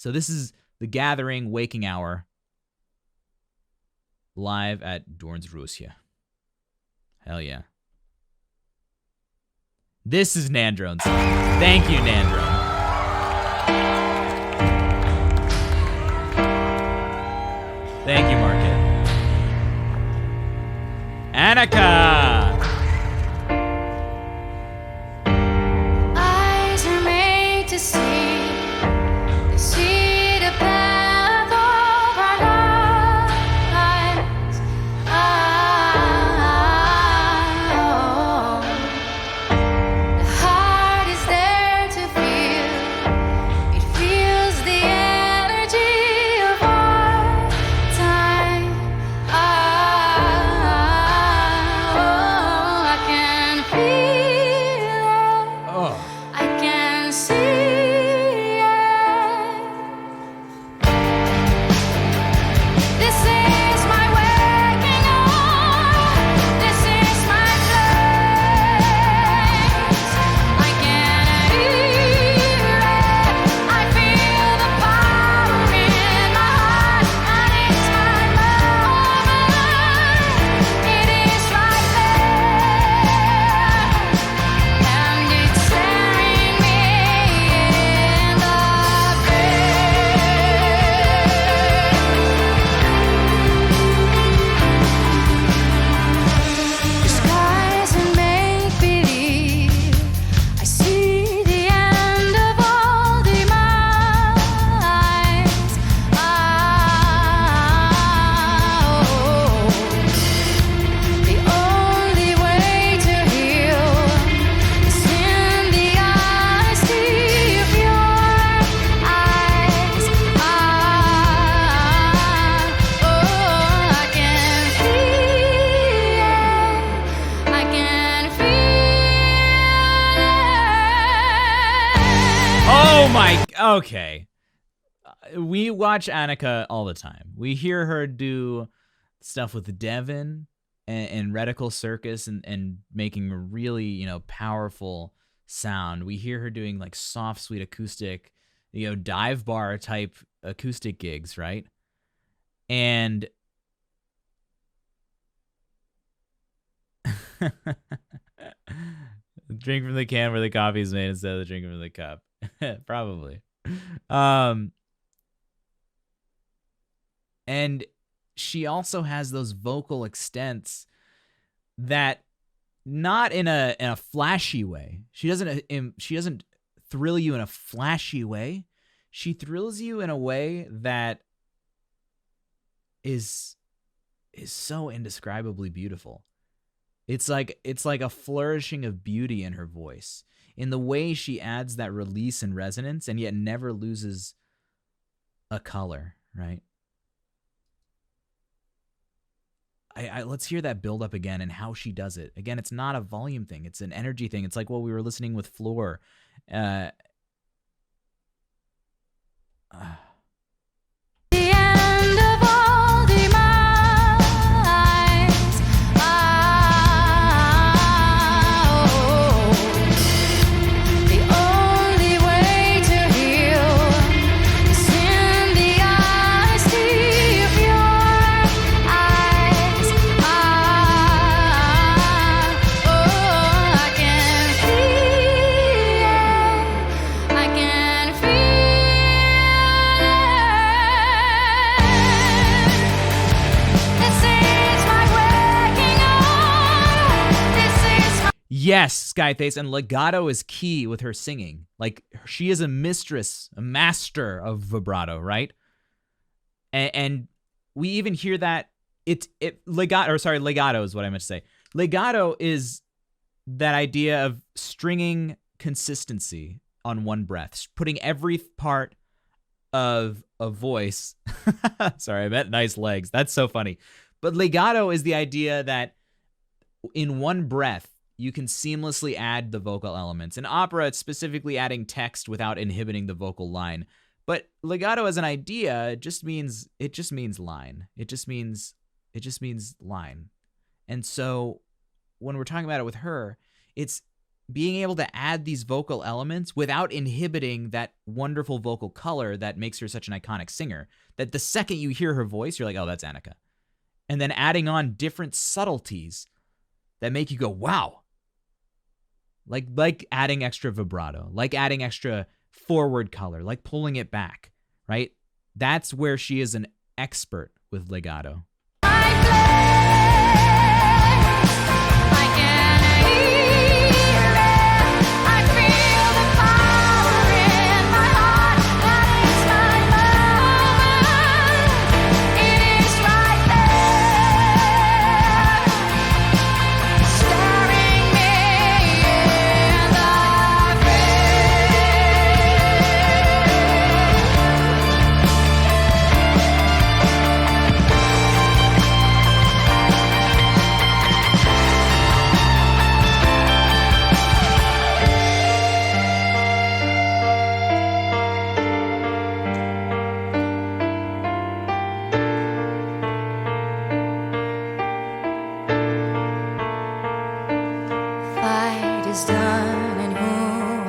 So this is The Gathering Waking Hour live at Doornoosje. Hell yeah. This is Nandrone's. Thank you, Nandrone. Thank you, Market. Annika! Eyes are made to see. They see the path of our lives. The heart is there to feel. It feels the energy of our time. I can feel it. Oh. I can see it. This is my waking up. This is my place. I can hear it. I feel the power in my heart, and it's my moment. It is right there, and it's staring me in the face. Skies and make believe. I see the end of all demise. The only way to heal is in the honesty of your eyes. I can feel it. I can feel it. Oh my. Okay. We watch Annika all the time. We hear her do stuff with Devin and Reticle Circus and making a really, powerful sound. We hear her doing like soft, sweet acoustic, dive bar type acoustic gigs, right? And drink from the can where the coffee is made instead of the drinking from the cup. Probably. And she also has those vocal extents that not in a flashy way. She doesn't thrill you in a flashy way. She thrills you in a way that is so indescribably beautiful. It's like a flourishing of beauty in her voice, in the way she adds that release and resonance and yet never loses a color, right? Let's hear that build up again and how she does it. Again, it's not a volume thing. It's an energy thing. It's like what we were listening with Floor. The end of all demise. The only way to heal is in the honesty of your eyes. I can feel it. I can feel it. This is my waking up. This is my Yes, Skyface, and legato is key with her singing. Like, she is a mistress, a master of vibrato, right? And we even hear that legato is what I meant to say. Legato is that idea of stringing consistency on one breath, putting every part of a voice. Sorry, I meant nice legs. That's so funny. But legato is the idea that in one breath, you can seamlessly add the vocal elements. In opera, it's specifically adding text without inhibiting the vocal line. But legato as an idea just means line. It just means line. And so when we're talking about it with her, it's being able to add these vocal elements without inhibiting that wonderful vocal color that makes her such an iconic singer, that the second you hear her voice, you're like, oh, that's Annika. And then adding on different subtleties that make you go, wow. Like adding extra vibrato, like adding extra forward color, like pulling it back, right? That's where she is an expert with legato. Fight is done, and who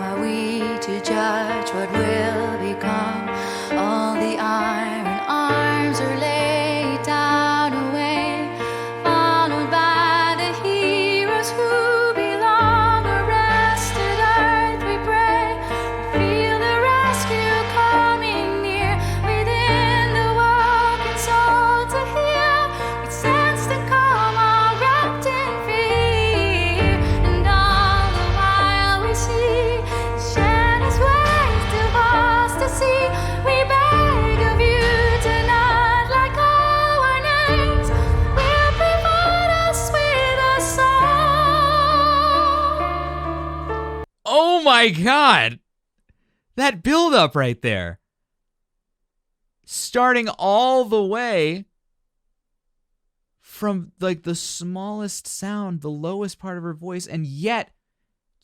are we to judge what will become? All the iron arms are laid down away, followed by the heroes who belong. Arrested earth, we pray, feel the rescue coming near. Within the walking soul to hear, we sense the calm, all wrapped in fear. And all the while we see shadows waste to us to see. We beg of you tonight, like our names will provide us with a song. Oh my God. That build up right there. Starting all the way from like the smallest sound, the lowest part of her voice, and yet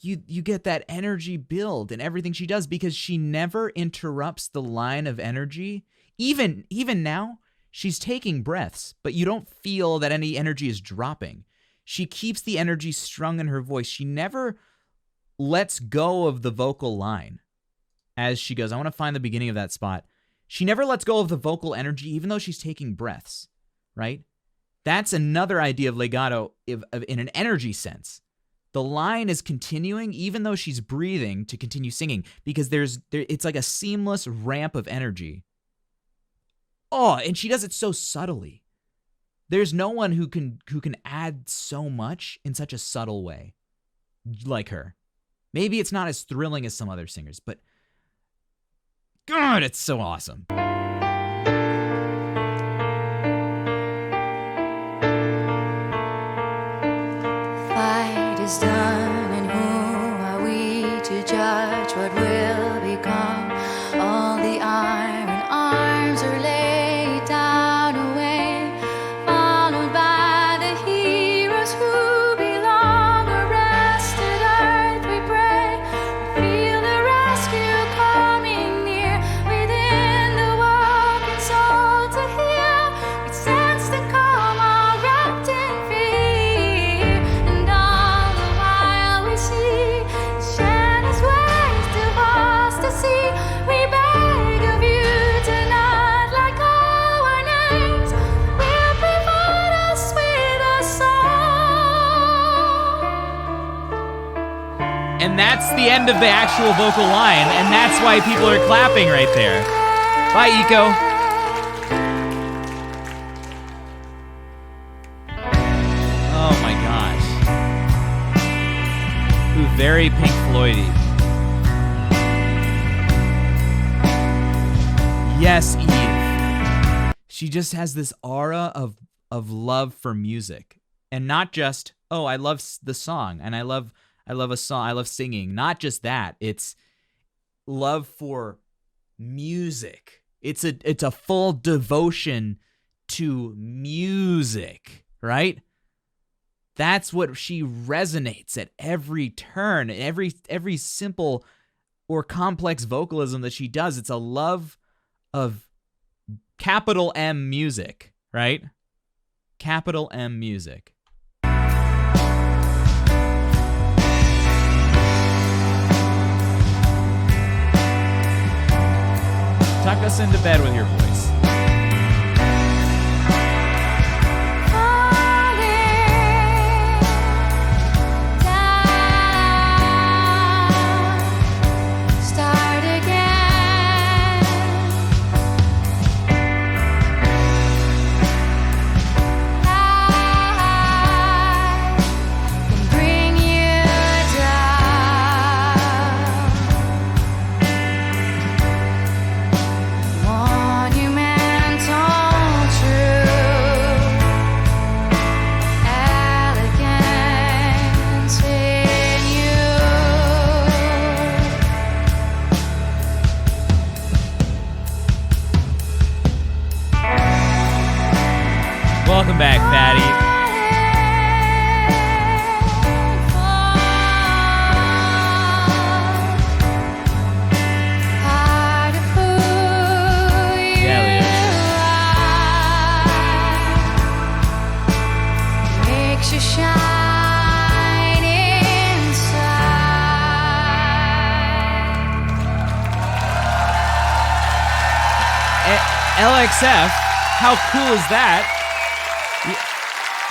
you get that energy build in everything she does, because she never interrupts the line of energy. Even now, she's taking breaths, but you don't feel that any energy is dropping. She keeps the energy strung in her voice. She never lets go of the vocal line as she goes. I want to find the beginning of that spot. She never lets go of the vocal energy, even though she's taking breaths, right? That's another idea of legato in an energy sense. The line is continuing even though she's breathing to continue singing, because it's like a seamless ramp of energy. Oh, and she does it so subtly. There's no one who can add so much in such a subtle way like her. Maybe it's not as thrilling as some other singers, but God, it's so awesome. Fight is done, and who are we to judge what will become? All the iron arms are laid down away, followed by the heroes who belong. Arrested earth, we pray, feel the rescue coming near. Within the walking soul to hear, we sense the calm, all wrapped in fear. And all the while we see shadows waste to us to see. We beg of you tonight, like our names will provide us with a song. And that's the end of the actual vocal line, and that's why people are clapping right there. Bye, Eco. Oh my gosh. Ooh, very Pink Floydy. Yes, Eve. She just has this aura of love for music, and not just, oh, I love the song, and I love a song, I love singing. Not just that, it's love for music. It's a full devotion to music, right? That's what she resonates at every turn, every simple or complex vocalism that she does. It's a love of capital M music, right? Capital M music. Tuck us into bed with your voice. Welcome back, Fatty. Makes you shine inside. LXF, how cool is that?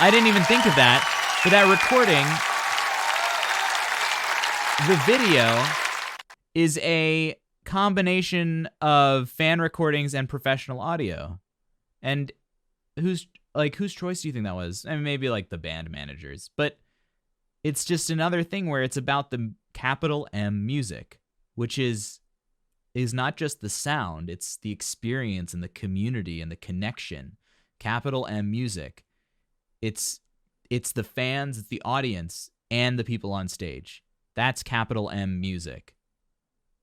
I didn't even think of that, but that recording, the video is a combination of fan recordings and professional audio. And whose choice do you think that was? I mean, maybe like the band managers, but it's just another thing where it's about the capital M music, which is not just the sound, it's the experience and the community and the connection. Capital M music. It's the fans, it's the audience, and the people on stage. That's capital M music.